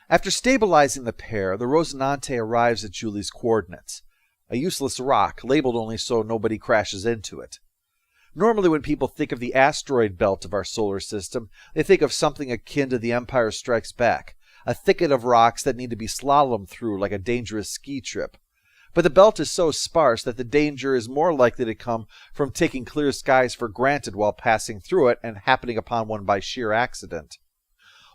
After stabilizing the pair, the Rosinante arrives at Julie's coordinates, a useless rock labeled only so nobody crashes into it. Normally when people think of the asteroid belt of our solar system, they think of something akin to The Empire Strikes Back, a thicket of rocks that need to be slalomed through like a dangerous ski trip. But the belt is so sparse that the danger is more likely to come from taking clear skies for granted while passing through it and happening upon one by sheer accident.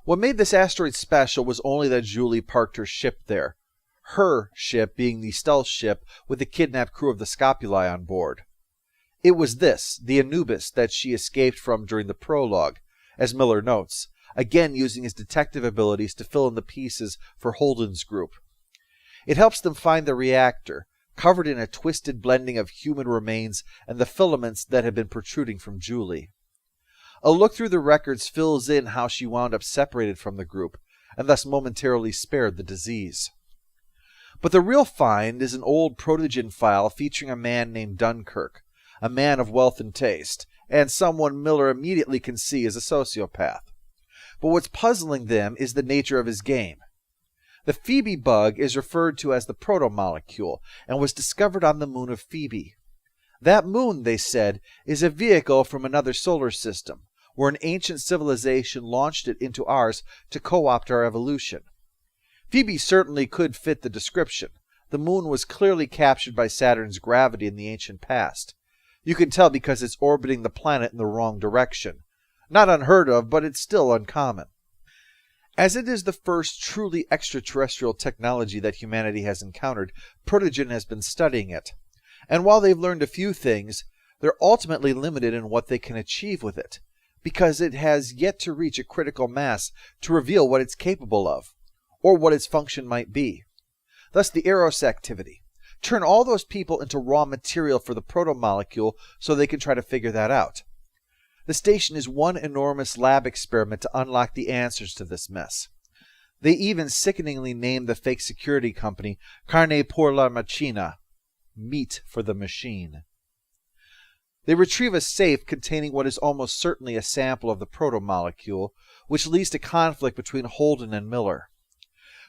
What made this asteroid special was only that Julie parked her ship there, her ship being the stealth ship with the kidnapped crew of the Scopuli on board. It was this, the Anubis, that she escaped from during the prologue, as Miller notes, again using his detective abilities to fill in the pieces for Holden's group. It helps them find the reactor, covered in a twisted blending of human remains and the filaments that had been protruding from Julie. A look through the records fills in how she wound up separated from the group, and thus momentarily spared the disease. But the real find is an old Protogen file featuring a man named Dunkirk, a man of wealth and taste, and someone Miller immediately can see as a sociopath. But what's puzzling them is the nature of his game. The Phoebe bug is referred to as the protomolecule, and was discovered on the moon of Phoebe. That moon, they said, is a vehicle from another solar system, where an ancient civilization launched it into ours to co-opt our evolution. Phoebe certainly could fit the description. The moon was clearly captured by Saturn's gravity in the ancient past. You can tell because it's orbiting the planet in the wrong direction. Not unheard of, but it's still uncommon. As it is the first truly extraterrestrial technology that humanity has encountered, Protogen has been studying it. And while they've learned a few things, they're ultimately limited in what they can achieve with it, because it has yet to reach a critical mass to reveal what it's capable of, or what its function might be. Thus the Eros activity. Turn all those people into raw material for the protomolecule so they can try to figure that out. The station is one enormous lab experiment to unlock the answers to this mess. They even sickeningly named the fake security company Carne por la Machina, meat for the machine. They retrieve a safe containing what is almost certainly a sample of the protomolecule, which leads to conflict between Holden and Miller.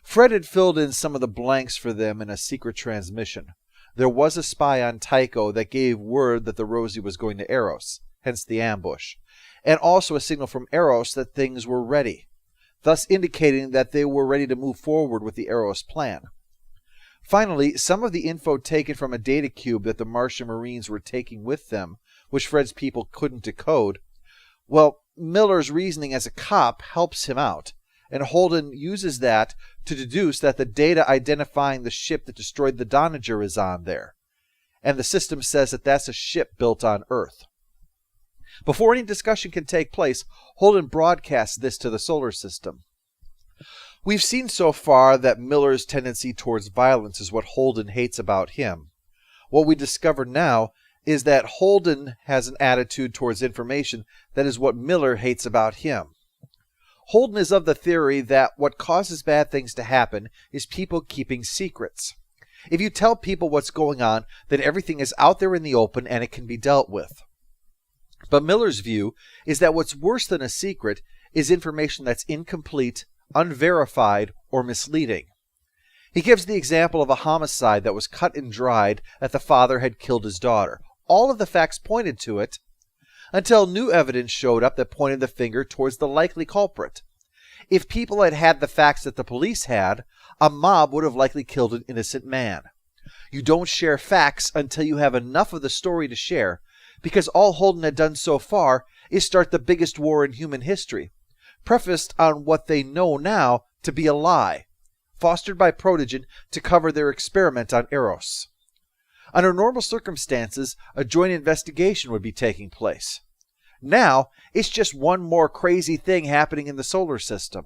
Fred had filled in some of the blanks for them in a secret transmission. There was a spy on Tycho that gave word that the Rosie was going to Eros, hence the ambush, and also a signal from Eros that things were ready, thus indicating that they were ready to move forward with the Eros plan. Finally, some of the info taken from a data cube that the Martian Marines were taking with them, which Fred's people couldn't decode, well, Miller's reasoning as a cop helps him out, and Holden uses that to deduce that the data identifying the ship that destroyed the Doniger is on there, and the system says that that's a ship built on Earth. Before any discussion can take place, Holden broadcasts this to the solar system. We've seen so far that Miller's tendency towards violence is what Holden hates about him. What we discover now is that Holden has an attitude towards information that is what Miller hates about him. Holden is of the theory that what causes bad things to happen is people keeping secrets. If you tell people what's going on, then everything is out there in the open and it can be dealt with. But Miller's view is that what's worse than a secret is information that's incomplete, unverified, or misleading. He gives the example of a homicide that was cut and dried that the father had killed his daughter. All of the facts pointed to it, until new evidence showed up that pointed the finger towards the likely culprit. If people had had the facts that the police had, a mob would have likely killed an innocent man. You don't share facts until you have enough of the story to share, because all Holden had done so far is start the biggest war in human history, prefaced on what they know now to be a lie, fostered by Protogen to cover their experiment on Eros. Under normal circumstances, a joint investigation would be taking place. Now, it's just one more crazy thing happening in the solar system.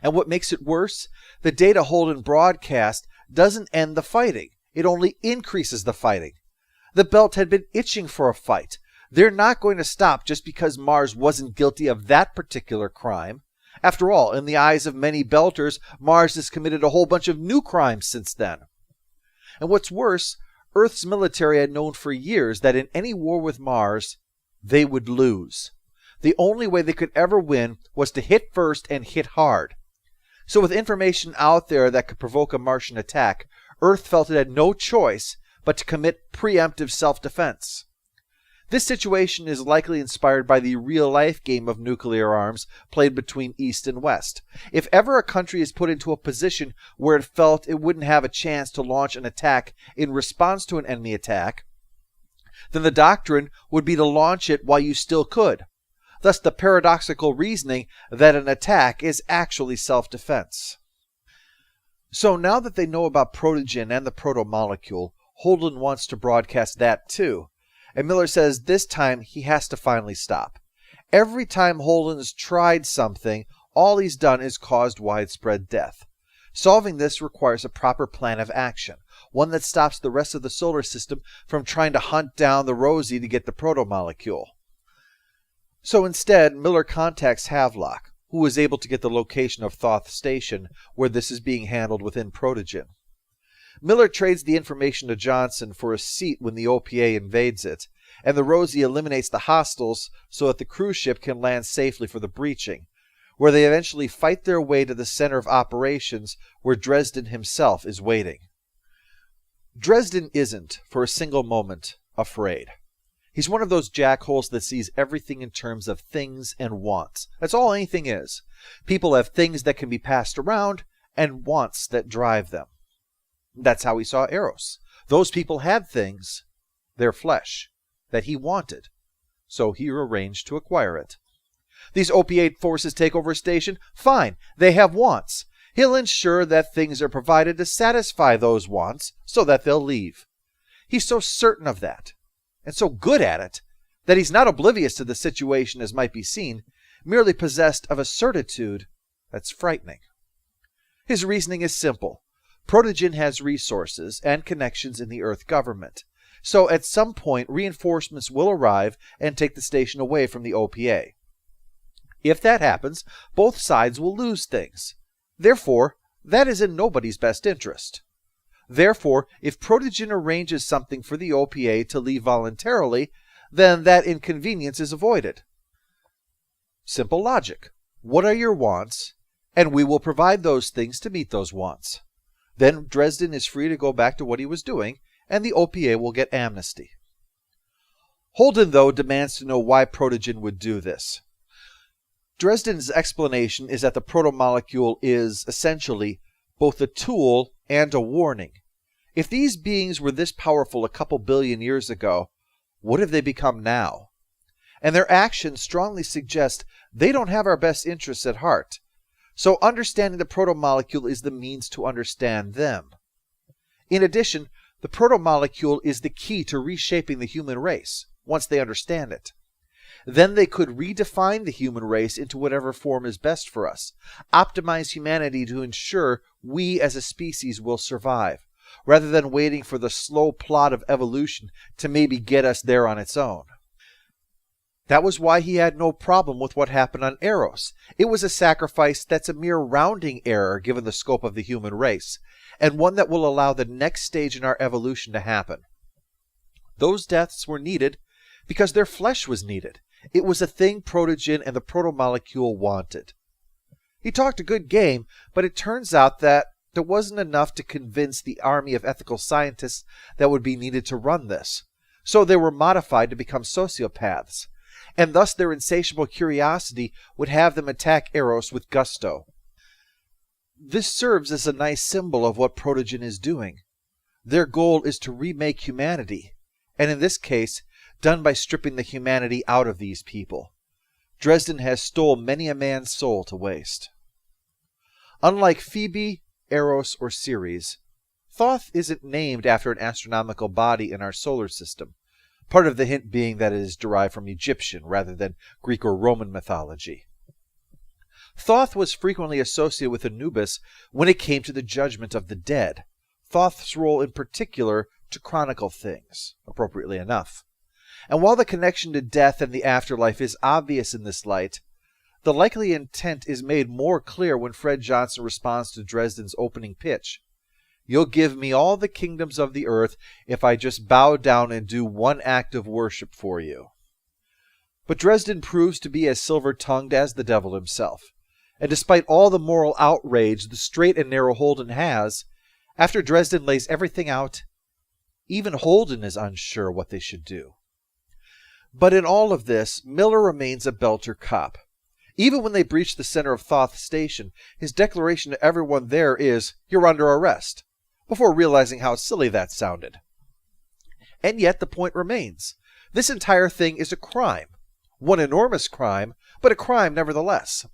And what makes it worse, the data Holden broadcast doesn't end the fighting. It only increases the fighting. The Belt had been itching for a fight. They're not going to stop just because Mars wasn't guilty of that particular crime. After all, in the eyes of many Belters, Mars has committed a whole bunch of new crimes since then. And what's worse, Earth's military had known for years that in any war with Mars, they would lose. The only way they could ever win was to hit first and hit hard. So with information out there that could provoke a Martian attack, Earth felt it had no choice but to commit preemptive self-defense. This situation is likely inspired by the real-life game of nuclear arms played between East and West. If ever a country is put into a position where it felt it wouldn't have a chance to launch an attack in response to an enemy attack, then the doctrine would be to launch it while you still could. Thus the paradoxical reasoning that an attack is actually self-defense. So now that they know about protogen and the protomolecule, Holden wants to broadcast that too. And Miller says this time he has to finally stop. Every time Holden's tried something, all he's done is caused widespread death. Solving this requires a proper plan of action, one that stops the rest of the solar system from trying to hunt down the Rosie to get the protomolecule. So instead, Miller contacts Havelock, who is able to get the location of Thoth Station, where this is being handled within Protogen. Miller trades the information to Johnson for a seat when the OPA invades it, and the Rosie eliminates the hostiles so that the cruise ship can land safely for the breaching, where they eventually fight their way to the center of operations where Dresden himself is waiting. Dresden isn't, for a single moment, afraid. He's one of those jackholes that sees everything in terms of things and wants. That's all anything is. People have things that can be passed around and wants that drive them. That's how he saw Eros. Those people had things, their flesh, that he wanted, so he arranged to acquire it. These opiate forces take over a station? Fine, they have wants. He'll ensure that things are provided to satisfy those wants so that they'll leave. He's so certain of that, and so good at it, that he's not oblivious to the situation as might be seen, merely possessed of a certitude that's frightening. His reasoning is simple. Protogen has resources and connections in the Earth government, so at some point reinforcements will arrive and take the station away from the OPA. If that happens, both sides will lose things. Therefore, that is in nobody's best interest. Therefore, if Protogen arranges something for the OPA to leave voluntarily, then that inconvenience is avoided. Simple logic. What are your wants? And we will provide those things to meet those wants. Then Dresden is free to go back to what he was doing, and the OPA will get amnesty. Holden, though, demands to know why Protogen would do this. Dresden's explanation is that the protomolecule is, essentially, both a tool and a warning. If these beings were this powerful a couple billion years ago, what have they become now? And their actions strongly suggest they don't have our best interests at heart. So understanding the protomolecule is the means to understand them. In addition, the protomolecule is the key to reshaping the human race, once they understand it. Then they could redefine the human race into whatever form is best for us, optimize humanity to ensure we as a species will survive, rather than waiting for the slow plot of evolution to maybe get us there on its own. That was why he had no problem with what happened on Eros. It was a sacrifice that's a mere rounding error given the scope of the human race, and one that will allow the next stage in our evolution to happen. Those deaths were needed because their flesh was needed. It was a thing Protogen and the protomolecule wanted. He talked a good game, but it turns out that there wasn't enough to convince the army of ethical scientists that would be needed to run this. So they were modified to become sociopaths, and thus their insatiable curiosity would have them attack Eros with gusto. This serves as a nice symbol of what Protogen is doing. Their goal is to remake humanity, and in this case, done by stripping the humanity out of these people. Dresden has stole many a man's soul to waste. Unlike Phoebe, Eros, or Ceres, Thoth isn't named after an astronomical body in our solar system, part of the hint being that it is derived from Egyptian rather than Greek or Roman mythology. Thoth was frequently associated with Anubis when it came to the judgment of the dead, Thoth's role in particular to chronicle things, appropriately enough. And while the connection to death and the afterlife is obvious in this light, the likely intent is made more clear when Fred Johnson responds to Dresden's opening pitch. You'll give me all the kingdoms of the earth if I just bow down and do one act of worship for you. But Dresden proves to be as silver-tongued as the devil himself, And despite all the moral outrage the straight and narrow Holden has, after Dresden lays everything out, even Holden is unsure what they should do. But in all of this, Miller remains a Belter cop. Even when they breach the center of Thoth Station, his declaration to everyone there is, "You're under arrest," before realizing how silly that sounded. And yet the point remains. This entire thing is a crime. One enormous crime, but a crime nevertheless.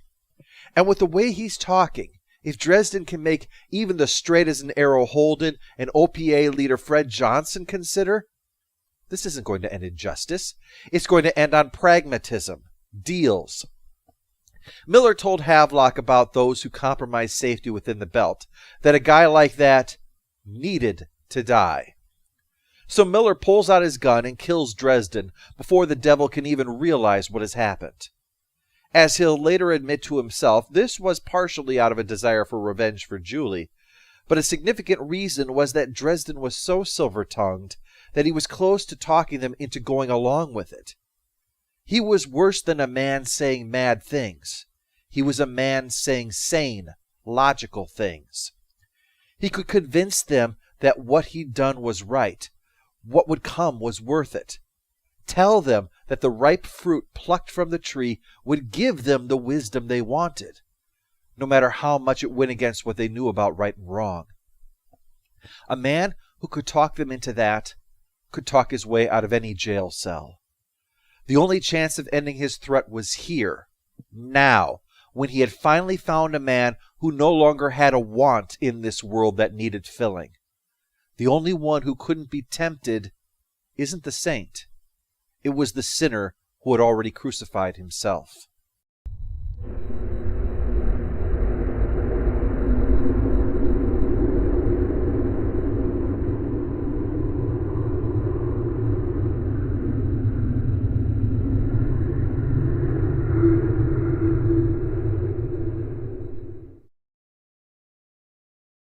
And with the way he's talking, if Dresden can make even the straight as an arrow Holden and OPA leader Fred Johnson consider, this isn't going to end in justice. It's going to end on pragmatism, deals. Miller told Havelock about those who compromise safety within the belt, that a guy like that needed to die. So Miller pulls out his gun and kills Dresden before the devil can even realize what has happened. As he'll later admit to himself, this was partially out of a desire for revenge for Julie, but a significant reason was that Dresden was so silver-tongued that he was close to talking them into going along with it. He was worse than a man saying mad things. He was a man saying sane, logical things. He could convince them that what he'd done was right, what would come was worth it. Tell them that the ripe fruit plucked from the tree would give them the wisdom they wanted, no matter how much it went against what they knew about right and wrong. A man who could talk them into that could talk his way out of any jail cell. The only chance of ending his threat was here, now, when he had finally found a man who no longer had a want in this world that needed filling. The only one who couldn't be tempted isn't the saint. It was the sinner who had already crucified himself.